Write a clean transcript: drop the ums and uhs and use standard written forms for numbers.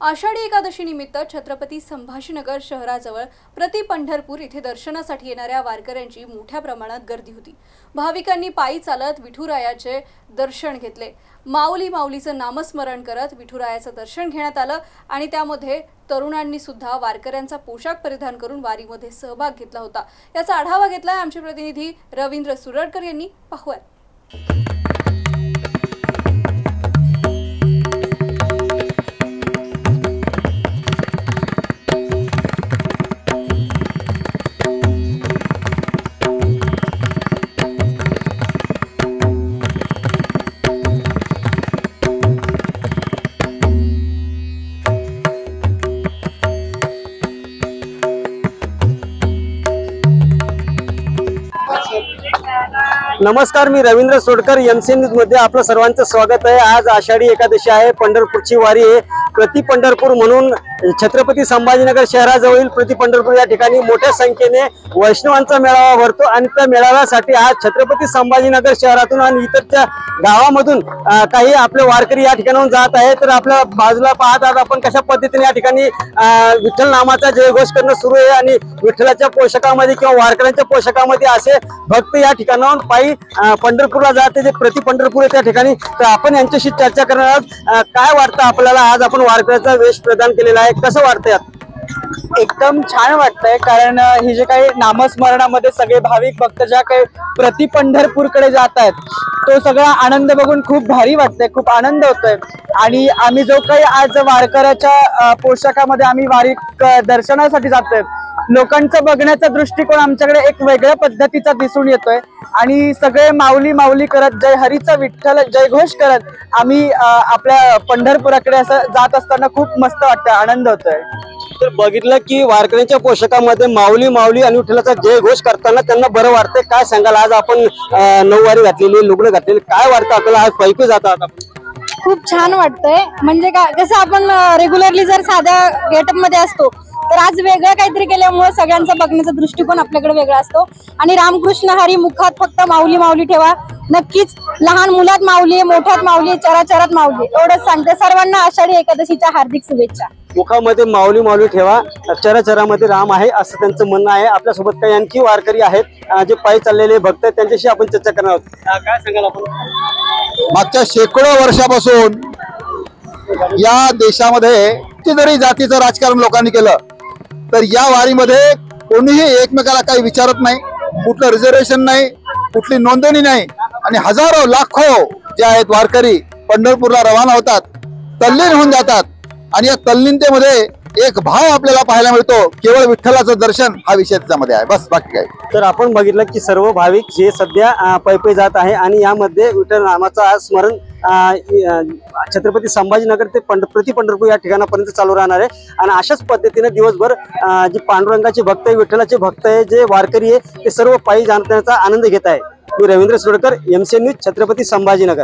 आषाढी एकादशी निमित्त छत्रपती संभाजीनगर शहराजवळ प्रति पंढरपूर इथे दर्शनासाठी येणाऱ्या वारकऱ्यांची मोठ्या प्रमाणात गर्दी होती। भाविकांनी पायी चालत विठुरायाचे दर्शन घेतले। माऊली माऊलीचं नामस्मरण करत विठुरायाचं दर्शन घेण्यात आलं आणि त्यामध्ये तरुणांनी सुद्धा वारकऱ्यांचा पोशाख परिधान करून वारीमध्ये सहभाग घेतला होता। याचा आढावा घेतलाय आमचे प्रतिनिधी रवींद्र सुरडकर यांनी। पाहूया। नमस्कार, मी रवींद्र सोडकर एमसी न्यूज मध्ये आपलं सर्वांचं स्वागत आहे। आज आषाढी एकादशी आहे, पंढरपूरची वारी आहे। प्रति पंढरपूर म्हणून छत्रपती संभाजीनगर शहराजवळील प्रति पंढरपूर या ठिकाणी मोठ्या संख्येने वैष्णवांचा मेळावा भरतो आणि त्या मेळाव्यासाठी आज छत्रपती संभाजीनगर शहरातून आणि इतरच्या गावामधून काही आपले वारकरी या ठिकाणाहून जात आहेत। तर आपल्या बाजूला पाहत आहात आपण कशा पद्धतीने या ठिकाणी विठ्ठल नामाचा जयघोष करणं सुरू आहे आणि विठ्ठलाच्या पोशाखामध्ये किंवा वारकऱ्यांच्या पोशाखामध्ये असे भक्त या ठिकाणाहून पायी पंढरपूरला जाते, जे प्रति पंढरपूर आहे त्या ठिकाणी। तर आपण यांच्याशी चर्चा करणार आहोत। काय वाटतं आपल्याला? आज आपण वारकऱ्याचा वेश प्रदान केलेला आहे, कसं वाटतंय? एकदम छान वाटतंय, कारण हे जे काही नामस्मरणामध्ये सगळे भाविक भक्त ज्या काही प्रति पंढरपूरकडे जात आहेत तो सगळा आनंद बघून खूप भारी वाटतंय, खूप आनंद होतोय। आणि आम्ही जो काही आज वारकऱ्याच्या पोशाखामध्ये आम्ही वारी दर्शनासाठी जातोय, लोकांचं बघण्याचा दृष्टिकोन आमच्याकडे एक वेगळ्या पद्धतीचा दिसून येतोय आणि सगळे माऊली माऊली करत जय हरीचा विठ्ठल जयघोष करत आम्ही आपल्या पंढरपुराकडे असं जात असताना खूप मस्त वाटतं, आनंद होतोय। तर बघितलं की वारकऱ्यांच्या पोशाखामध्ये माऊली माऊली आणि विठ्ठलाचा जयघोष करताना त्यांना बरं वाटतंय। काय सांगाल? आज आपण नऊवारी घातलेली, लुगडं घातलेली, काय वाटतं आपल्याला? आज पैकी जातात आपण? खूप छान वाटतंय, म्हणजे काय जसं आपण रेग्युलरली जर साध्या गेटअप मध्ये असतो तर आज वेगळं काहीतरी केल्यामुळे सगळ्यांचा बघण्याचा दृष्टिकोन आपल्याकडे वेगळा असतो। आणि रामकृष्ण हरी मुखात फक्त माऊली माऊली ठेवा, नक्कीच लहान मुलात माऊली, मोठ्यात माऊली, चराचरात माऊली, एवढंच सांगते। सर्वांना आषाढी एकादशीच्या हार्दिक शुभेच्छा। मुखामध्ये माऊली माऊली ठेवा, चराचरामध्ये राम आहे, असं त्यांचं म्हणणं आहे। आपल्यासोबत काही आणखी वारकरी आहेत जे पायी चाललेले भक्त आहेत, त्यांच्याशी आपण चर्चा करणार आहोत। काय सांगाल आपण? मागच्या शेकडो वर्षापासून या देशामध्ये कितीतरी जातीचं राजकारण लोकांनी केलं, तर या वारीमध्ये कोणीही एकमेकाला काही विचारत नाही, कुठलं रिझर्वेशन नाही, कुठली नोंदणी नाही आणि हजारो लाखो जे आहेत वारकरी पंढरपूरला रवाना होतात, तल्लीन होऊन जातात। आणि या तल्लीनतेमध्ये एक भाव आपल्याला पाहायला मिळतो, केवळ विठ्ठलाचं दर्शन हा विषय त्याच्यामध्ये आहे, बस, बाकी काय। तर आपण बघितलं की सर्व भाविक जे सध्या पैपै जात आहे आणि यामध्ये विठ्ठल नामाचा स्मरण छत्रपती संभाजीनगर ते प्रति पंढरपूर या ठिकाणापर्यंत चालू राहणार आहे। आणि अशाच पद्धतीने दिवसभर जे पांडुरंगाचे भक्त आहे, विठ्ठलाचे भक्त आहे, जे वारकरी आहे, ते सर्व पायी जाण्याचा आनंद घेत आहे। मी रवींद्र सुरडकर, एमसी न्यूज, छत्रपती संभाजीनगर।